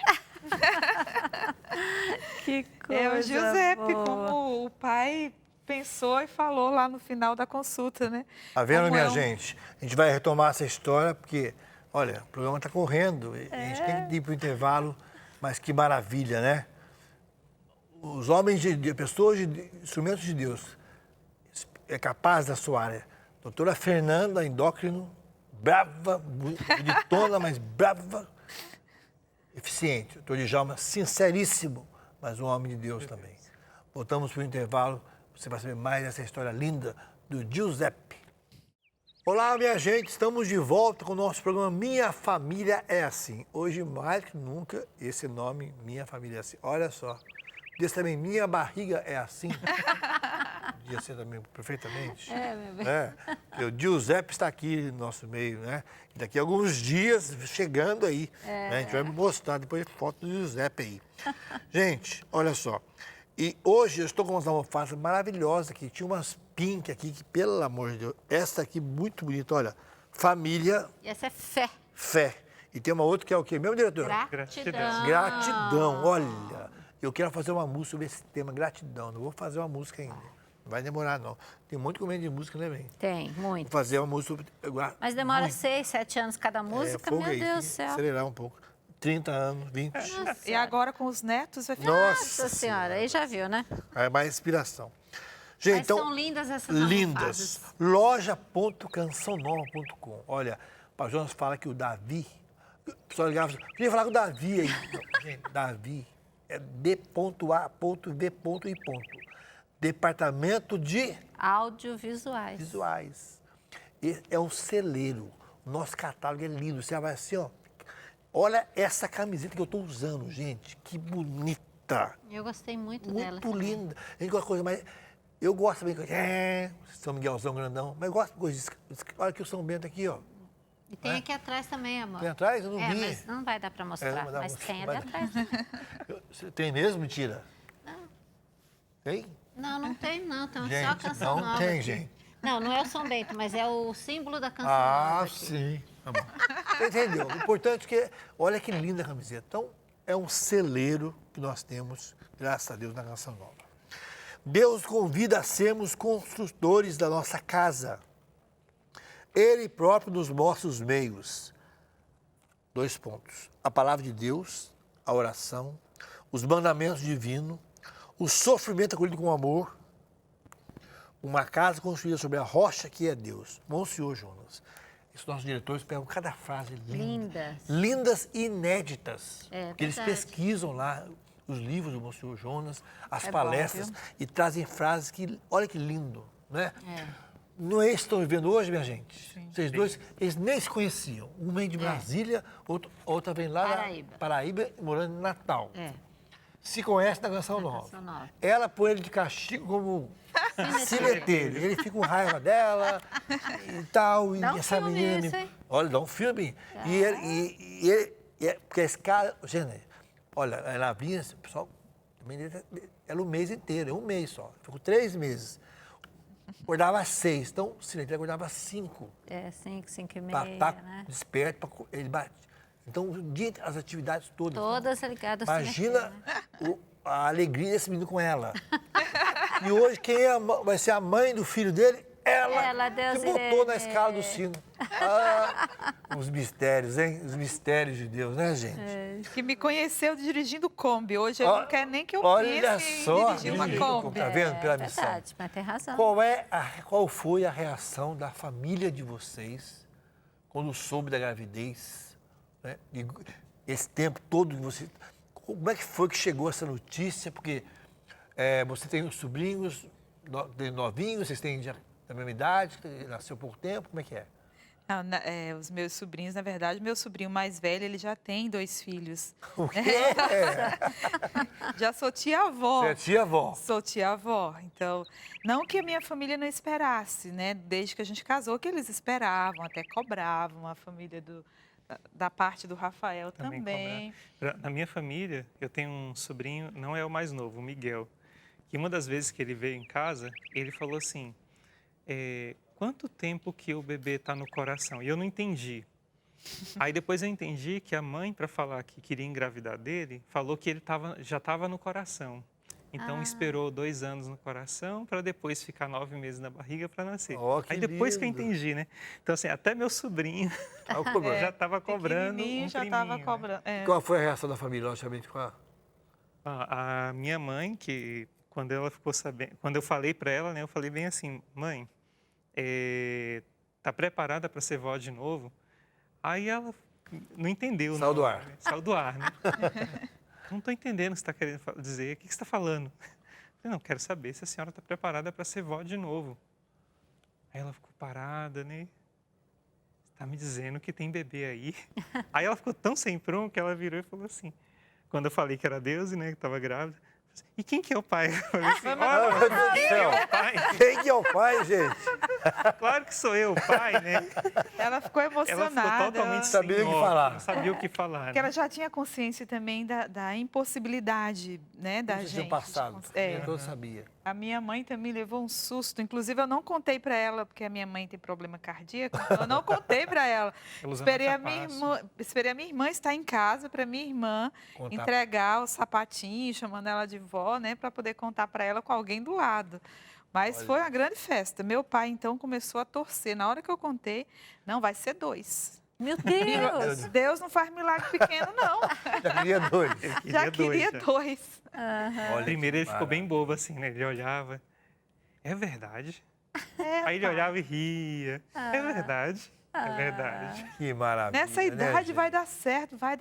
Que coisa É o Giuseppe, boa. como o pai... pensou e falou lá no final da consulta, né? Tá vendo, minha gente? A gente vai retomar essa história, porque, olha, o programa está correndo, a gente tem que ir para o intervalo, mas que maravilha, né? Os homens pessoas de instrumentos de Deus, é capaz da sua área. Doutora Fernanda, endócrino, brava, bonitona, mas brava, eficiente. Doutor Djalma, sinceríssimo, mas um homem de Deus também. Voltamos para o intervalo. Você vai saber mais dessa história linda do Giuseppe. Olá, minha gente. Estamos de volta com o nosso programa Minha Família é Assim. Hoje, mais que nunca, esse nome, Minha Família é Assim. Olha só, Diz também, minha barriga é assim. Podia ser também perfeitamente. meu bem. Porque o Giuseppe está aqui no nosso meio, né? E daqui a alguns dias, chegando aí. Né? A gente vai mostrar depois foto do Giuseppe aí. Gente, olha só. E hoje eu estou com umas almofadas maravilhosas aqui. Tinha umas pink aqui, que, pelo amor de Deus, essa aqui muito bonita, olha. Família, E essa é fé. fé. E tem uma outra que é o quê? Mesmo, diretor? Gratidão. Gratidão. Olha, eu quero fazer uma música sobre esse tema, gratidão. Não vou fazer uma música ainda. Não vai demorar, não. Tem muito comendo de música, né, bem? Tem, muito. Vou fazer uma música sobre... Mas demora 6, 7 anos cada música, fogo meu aí, Deus tem do que céu. acelerar um pouco. 30 anos, 20. E agora com os netos vai ficar... Nossa Senhora, aí já viu, né? É mais inspiração. Gente, Mas então... são lindas essas Lindas. almofadas. Loja.cançãonova.com. Olha, o Pastor Jonas fala que o Davi... O pessoal ligava assim, queria falar com o Davi aí. Não, gente, Davi é D.A.V.I. Departamento de Audiovisuais. Visuais. E é um celeiro. O nosso catálogo é lindo. Você vai assim, ó. Olha essa camiseta que eu estou usando, gente. Que bonita. Eu gostei muito dela. Muito também. linda. A gente gosta de coisa mais... Eu gosto também... São Miguelzão grandão. Mas eu gosto de coisa... Olha aqui o São Bento aqui, ó. E tem aqui atrás também, amor. Tem atrás? Eu não vi. Mas não vai dar para mostrar. não vai dar Mas pra tem mostrar. ali atrás também. Você tem mesmo? Mentira. Tem? Não, não tem não. Tem só a Gente, canção não nova tem, aqui. gente. Não, não é o São Bento, mas é o símbolo da canção Ah, nova aqui. sim. Tá bom. Você entendeu? O importante é que... Olha que linda a camiseta. Então, é um celeiro que nós temos, graças a Deus, na Canção Nova. Deus convida a sermos construtores da nossa casa. Ele próprio nos mostra os meios. 2 pontos. A palavra de Deus, a oração, os mandamentos divinos, o sofrimento acolhido com amor, uma casa construída sobre a rocha que é Deus. Monsenhor Jonas. Esses nossos diretores pegam cada frase linda. Lindas. Lindas e inéditas. É Porque eles verdade. pesquisam lá os livros do Monsenhor Jonas, as É bom, palestras, viu? e trazem frases que, olha que lindo, né? É. Não é isso que estão vivendo hoje, minha gente? Sim. Vocês dois, eles nem se conheciam. Um vem de Brasília, outra vem lá Paraíba. da Paraíba, morando em Natal. É. Se conhece na Canção Nova. Canção Nova. Ela põe ele de castigo como cineteiro. Ele fica com raiva dela e tal. E Dá um essa filme menina... isso, hein? Olha, dá um filme. Porque esse cara... Gente, olha, ela vinha, o pessoal... Ela o mês inteiro, é um mês só. Ficou 3 meses. Acordava às 6, então o cineteiro acordava às 5. É 5, 5 e Para meia, estar né? desperto, ele bate. Então, o dia, as atividades todas. Todas ligadas ao Imagina cineteiro, né? a alegria desse menino com ela. E hoje, quem é vai ser a mãe do filho dele? Ela, Deus que botou Irene. na escala do sino. Ah, os mistérios, hein? Os mistérios de Deus, né, gente? Que me conheceu dirigindo Kombi. Hoje ele não quer nem que eu Olha pense só, em dirigir uma dirigindo Kombi. Tá vendo? Pela missão. Verdade, mas tem razão. Qual foi a reação da família de vocês quando soube da gravidez? Né? E esse tempo todo que você... Como é que foi que chegou essa notícia? Porque você tem os sobrinhos novinhos, vocês têm já da mesma idade, nasceu há pouco tempo, como é que é? Não, os meus sobrinhos, na verdade, meu sobrinho mais velho, ele já tem 2 filhos. O quê? Já sou tia-avó. Você é tia-avó. Sou tia-avó. Então, não que a minha família não esperasse, né? Desde que a gente casou, que eles esperavam, até cobravam. A família da parte do Rafael também. Na minha família, eu tenho um sobrinho, não é o mais novo, o Miguel, que uma das vezes que ele veio em casa, ele falou assim, quanto tempo que o bebê está no coração? E eu não entendi. Aí depois eu entendi que a mãe, para falar que queria engravidar dele, falou que ele já estava no coração. Então esperou 2 anos no coração para depois ficar 9 meses na barriga para nascer. Oh, que Aí depois que eu lindo. entendi, né? Então assim, até meu sobrinho já estava cobrando um já priminho, estava né? cobrando. Qual foi a reação da família, logicamente, com a... A minha mãe, que quando ela ficou sabendo, quando eu falei para ela, né, eu falei bem assim, mãe, tá preparada para ser vó de novo? Aí ela não entendeu. Saiu do não, ar. né? Saiu do ar, né? Não estou entendendo o que você está querendo dizer. O que você está falando? Eu falei, não, quero saber se a senhora está preparada para ser vó de novo. Aí ela ficou parada, né? Está me dizendo que tem bebê aí? Aí ela ficou tão sem prumo que ela virou e falou assim, quando eu falei que era Deus, né, que estava grávida, E quem que é o pai? Eu falei assim, Meu Deus do céu. Quem que é o pai, gente? claro que sou eu, o pai, né? Ela ficou Ela emocionada. ficou totalmente Sabia o que sem falar. Não sabia o que falar. Porque ela já tinha consciência também da impossibilidade, né, da Vocês gente. tinham passado. Eu sabia. A minha mãe também levou um susto. Inclusive, eu não contei para ela, porque a minha mãe tem problema cardíaco, então eu não contei para ela. Esperei a minha irmã estar em casa para minha irmã entregar o sapatinho, chamando ela de vó, né, para poder contar para ela com alguém do lado. Mas foi uma grande festa. Meu pai, então, começou a torcer. Na hora que eu contei, não, vai ser 2. Meu Deus! Deus não faz milagre pequeno, não. Já queria 2. Já queria 2. Primeiro ele ficou bem bobo assim, né? Ele olhava, é verdade? Aí ele olhava e ria, é verdade? É verdade. Que maravilha. Nessa idade vai dar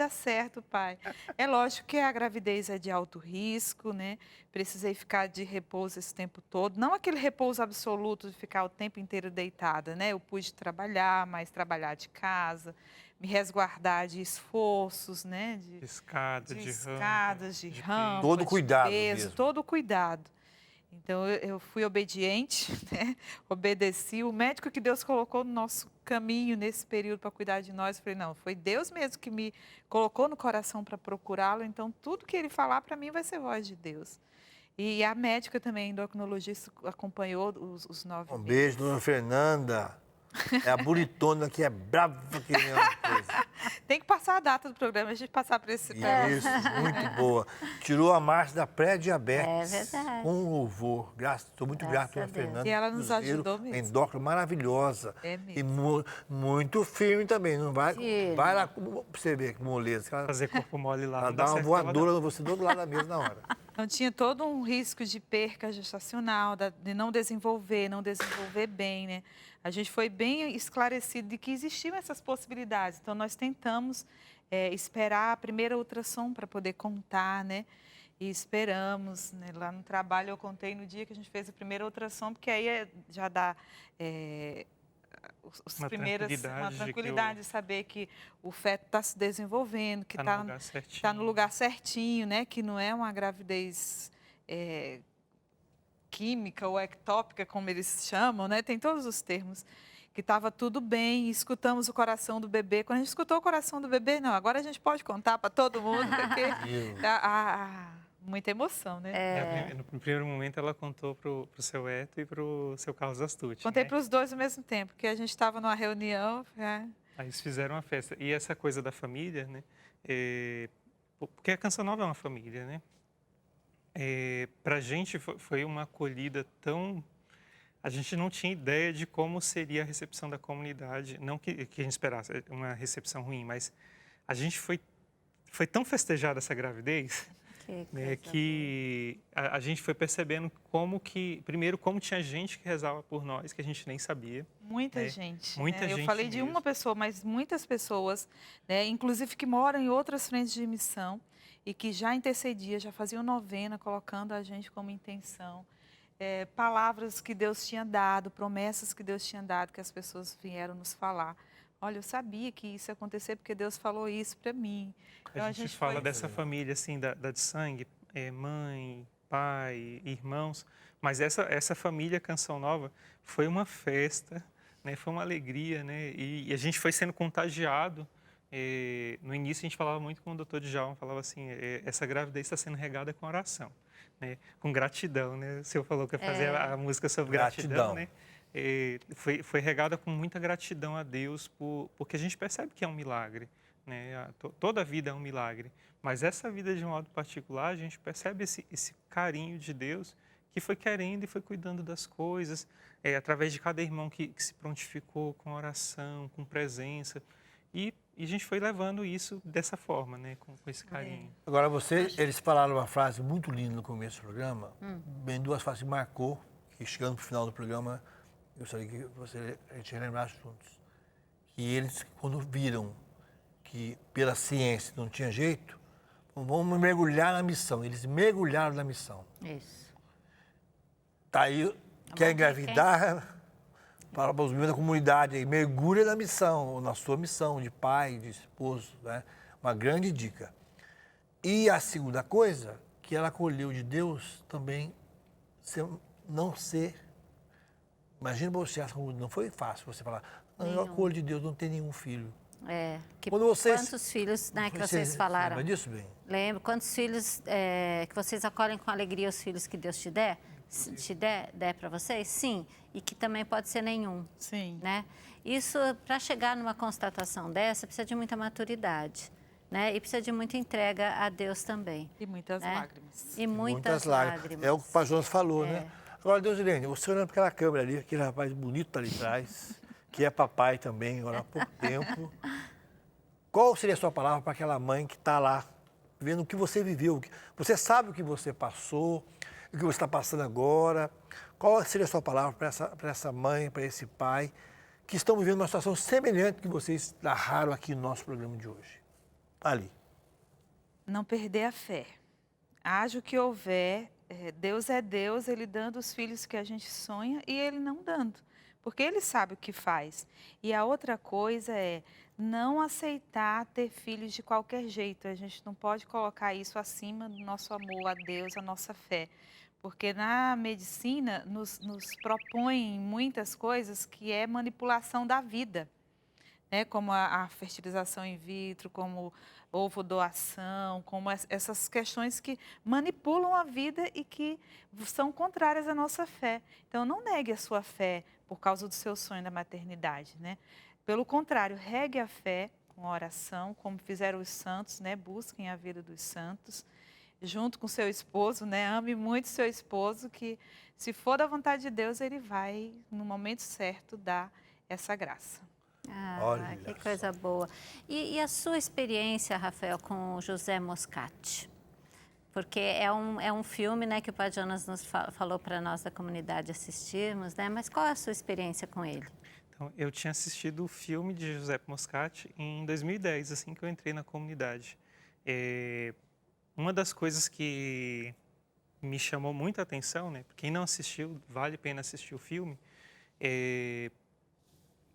certo, pai. É lógico que a gravidez é de alto risco, né? Precisei ficar de repouso esse tempo todo. Não aquele repouso absoluto de ficar o tempo inteiro deitada, né? Eu pude trabalhar, mas trabalhar de casa, me resguardar de esforços, né? De escadas, de rampa, todo cuidado de peso, mesmo. todo cuidado. Então, eu fui obediente, né? Obedeci. O médico que Deus colocou no nosso caminho nesse período para cuidar de nós, eu falei, não, foi Deus mesmo que me colocou no coração para procurá-lo, então tudo que ele falar para mim vai ser voz de Deus. E a médica também, a endocrinologista, acompanhou os 9 meses. Um beijo, dona Fernanda. É a bonitona que é brava que nem uma coisa. Tem que passar a data do programa, a gente passar para esse... Isso, muito boa. Tirou a marcha da pré-diabetes. É verdade. Com louvor. Estou muito grato, dona Fernanda. E ela nos Cruzeiro, ajudou mesmo. Endócrina maravilhosa. É mesmo. E muito firme também. Não vai, vai lá pra você ver que moleza. Ela, fazer corpo mole lá. ela não dá uma certo, voadora em você do outro lado da mesa na hora. Então, tinha todo um risco de perca gestacional, de não desenvolver bem, né? A gente foi bem esclarecido de que existiam essas possibilidades. Então, nós tentamos esperar a primeira ultrassom para poder contar, né? E esperamos, né? Lá no trabalho eu contei no dia que a gente fez a primeira ultrassom, porque aí já dá uma tranquilidade de saber que o feto está se desenvolvendo, que está no lugar certinho, né? Que não é uma gravidez química ou ectópica, como eles chamam, né? Tem todos os termos. Que estava tudo bem, escutamos o coração do bebê. Quando a gente escutou o coração do bebê, não, agora a gente pode contar para todo mundo, porque muita emoção, né? No primeiro momento ela contou para o seu Eto e para o seu Carlos Astucci. Contei né? para os dois ao mesmo tempo, porque a gente estava numa reunião. Aí eles fizeram uma festa. E essa coisa da família, né? Porque a Canção Nova é uma família, né? Para a gente foi uma acolhida tão... A gente não tinha ideia de como seria a recepção da comunidade. Não que a gente esperasse uma recepção ruim, mas a gente foi tão festejada essa gravidez, né, que a gente foi percebendo primeiro, como tinha gente que rezava por nós, que a gente nem sabia. Muita gente. Muita gente. Eu falei de uma pessoa, mas muitas pessoas, né, inclusive que moram em outras frentes de missão e que já intercedia, já faziam novena, colocando a gente como intenção. Palavras que Deus tinha dado, promessas que Deus tinha dado, que as pessoas vieram nos falar. Olha, eu sabia que isso ia acontecer porque Deus falou isso para mim. Então, a gente fala dessa família, assim, da de sangue, mãe, pai, irmãos, mas essa família Canção Nova foi uma festa, né? Foi uma alegria, né? E a gente foi sendo contagiado. No início a gente falava muito com o doutor Djalma, falava assim, essa gravidez está sendo regada com oração. Né, com gratidão, né? O senhor falou que ia fazer a música sobre gratidão, né? Foi regada com muita gratidão a Deus, porque a gente percebe que é um milagre, né? Toda a vida é um milagre, mas essa vida de um modo particular, a gente percebe esse carinho de Deus que foi querendo e foi cuidando das coisas, através de cada irmão que se prontificou com oração, com presença, e a gente foi levando isso dessa forma, né? Com esse carinho. Agora, eles falaram uma frase muito linda no começo do programa, bem duas frases que marcou, que chegando para o final do programa, eu gostaria que a gente relembrasse juntos. Que eles, quando viram que pela ciência não tinha jeito, vamos mergulhar na missão. Eles mergulharam na missão. Isso. Tá aí, quer engravidar... Para os membros da comunidade, aí, mergulha na missão, na sua missão de pai, de esposo, né? Uma grande dica. E a segunda coisa, que ela acolheu de Deus também não ser... Imagina você, não foi fácil você falar, não, eu acolho de Deus, não tenho nenhum filho. Quantos filhos, né, que vocês falaram? Lembra disso bem? Lembro. Quantos filhos que vocês acolhem com alegria os filhos que Deus te der? Der para vocês? Sim. E que também pode ser nenhum. Sim. Né? Isso, para chegar numa constatação dessa, precisa de muita maturidade. Né? E precisa de muita entrega a Deus também. E muitas né? lágrimas. E muitas lágrimas. É o que o Pai Jonas falou, né? Agora, Deusilene, você olhando para aquela câmera ali, aquele rapaz bonito tá ali atrás, que é papai também, agora há pouco tempo. Qual seria a sua palavra para aquela mãe que está lá, vendo o que você viveu? Você sabe o que você passou, o que você está passando agora. Qual seria a sua palavra para essa mãe, para esse pai, que estão vivendo uma situação semelhante que vocês narraram aqui no nosso programa de hoje? Ali. Não perder a fé. Haja o que houver, Deus é Deus, Ele dando os filhos que a gente sonha e Ele não dando, porque Ele sabe o que faz. E a outra coisa é não aceitar ter filhos de qualquer jeito. A gente não pode colocar isso acima do nosso amor a Deus, a nossa fé. Porque na medicina nos propõem muitas coisas que é manipulação da vida. Né? Como a fertilização in vitro, como ovo doação, como essas questões que manipulam a vida e que são contrárias à nossa fé. Então, não negue a sua fé por causa do seu sonho da maternidade, né? Pelo contrário, regue a fé com oração, como fizeram os santos, né? Busquem a vida dos santos, junto com seu esposo, né? Ame muito seu esposo, que se for da vontade de Deus, ele vai, no momento certo, dar essa graça. Ah, que coisa boa. E a sua experiência, Rafael, com o José Moscati? Porque é um filme, né, que o Padre Jonas nos falou para nós da comunidade assistirmos, né? Mas qual é a sua experiência com ele? Então, eu tinha assistido o filme de José Moscati em 2010, assim que eu entrei na comunidade. Uma das coisas que me chamou muita atenção, né? Quem não assistiu, vale a pena assistir o filme.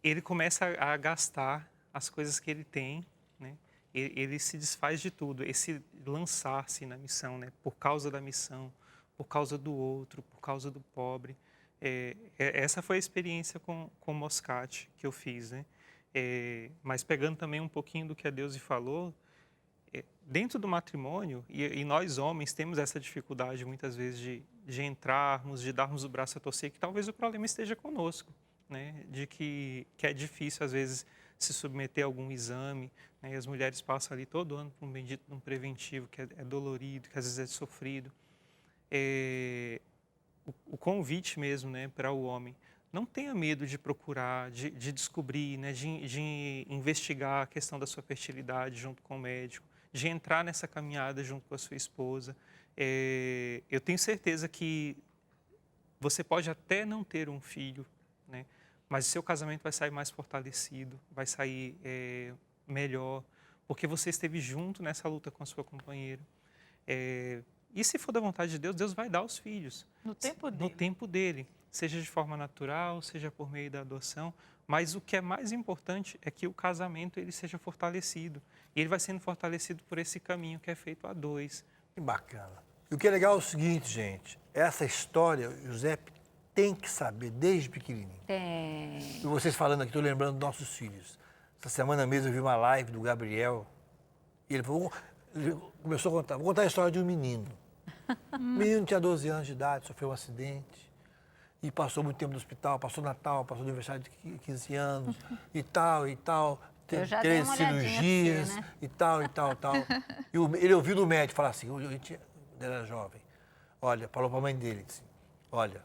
Ele começa a gastar as coisas que ele tem, né? Ele se desfaz de tudo, esse lançar-se na missão, né? Por causa da missão, por causa do outro, por causa do pobre. Essa foi a experiência com Moscati que eu fiz, né? Mas pegando também um pouquinho do que a Deusi falou, dentro do matrimônio, e nós homens temos essa dificuldade muitas vezes de entrarmos, de darmos o braço a torcer, que talvez o problema esteja conosco, né? De que é difícil às vezes se submeter a algum exame, né? E as mulheres passam ali todo ano por um preventivo que é dolorido, que às vezes é sofrido. O convite mesmo, né, para o homem, não tenha medo de procurar, de descobrir, né, de investigar a questão da sua fertilidade junto com o médico, de entrar nessa caminhada junto com a sua esposa. Eu tenho certeza que você pode até não ter um filho, né, mas o seu casamento vai sair mais fortalecido, vai sair melhor, porque você esteve junto nessa luta com a sua companheira. E se for da vontade de Deus, Deus vai dar os filhos. No tempo dele. No tempo dele, seja de forma natural, seja por meio da adoção. Mas o que é mais importante é que o casamento ele seja fortalecido. E ele vai sendo fortalecido por esse caminho que é feito a dois. Que bacana. E o que é legal é o seguinte, gente. Essa história, o José tem que saber desde pequenininho. Tem. E vocês falando aqui, estou lembrando dos nossos filhos. Essa semana mesmo eu vi uma live do Gabriel. E ele falou... Ele começou a contar. Vou contar a história de um menino. O menino tinha 12 anos de idade, sofreu um acidente e passou muito tempo no hospital, passou Natal, passou aniversário de 15 anos e tal, Eu já dei 13 uma olhadinha cirurgias pra você, né? e tal. E ele ouviu do médico falar assim, ele era jovem, olha, falou para a mãe dele, disse, olha,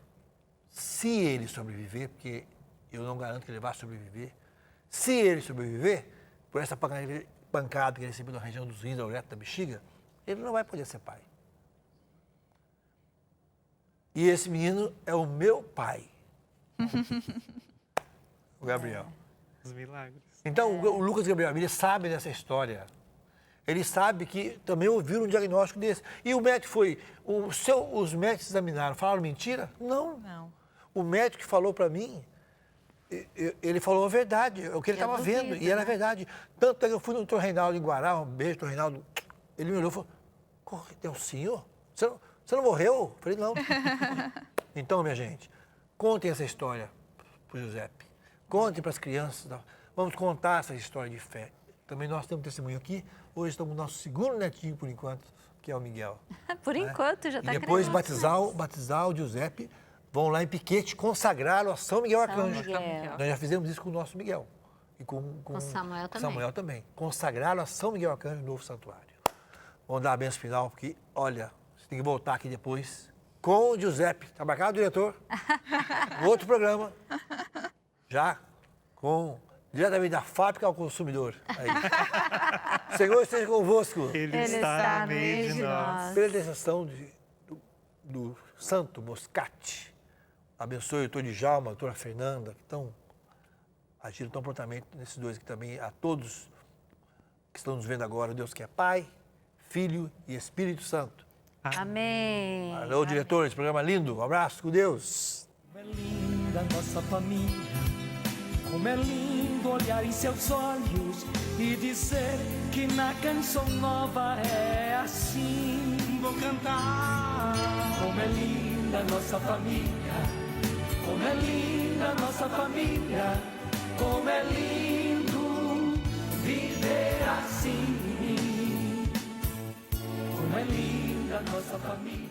se ele sobreviver, porque eu não garanto que ele vai sobreviver, se ele sobreviver, por essa pancada que ele recebeu na região dos rins, da bexiga, ele não vai poder ser pai. E esse menino é o meu pai. O Gabriel. Os milagres. Então, o Lucas Gabriel, ele sabe dessa história. Ele sabe que também ouviram um diagnóstico desse. E o médico foi... Os médicos examinaram, falaram mentira? Não. Não. O médico que falou para mim, ele falou a verdade, é o que ele estava vendo, e era verdade. Tanto é que eu fui no Dr. Reinaldo em Guará, um beijo, Dr. Reinaldo. Ele me olhou e falou, é o senhor? Você não morreu? Eu falei, não. Então, minha gente, contem essa história para o Giuseppe. Contem para as crianças. Vamos contar essa história de fé. Também nós temos testemunho aqui. Hoje estamos com o nosso segundo netinho, por enquanto, que é o Miguel. Por enquanto, já está E depois criança. batizar o Giuseppe. Vão lá em Piquete consagrá-lo a São Miguel Arcanjo. Miguel. Nós já fizemos isso com o nosso Miguel. E com Samuel também. Samuel também. Consagrá-lo a São Miguel Arcanjo, no novo santuário. Vamos dar a benção final, porque, olha, você tem que voltar aqui depois com o Giuseppe. Tá marcado, diretor? Outro programa. Já diretamente da fábrica ao consumidor. Aí. Senhor esteja convosco. Ele está no meio de nós. Pela intercessão do Santo Moscate, abençoe o doutor Djalma, a doutora Fernanda, que agiram tão prontamente nesses dois aqui também, a todos que estão nos vendo agora, Deus que é Pai, Filho e Espírito Santo. Amém. Alô, diretor, esse programa lindo, um abraço com Deus. Como é linda a nossa família, como é lindo olhar em seus olhos e dizer que na canção nova é assim. Vou cantar. Como é linda a nossa família, como é linda a nossa família, como é lindo viver assim. Como é linda a nossa família.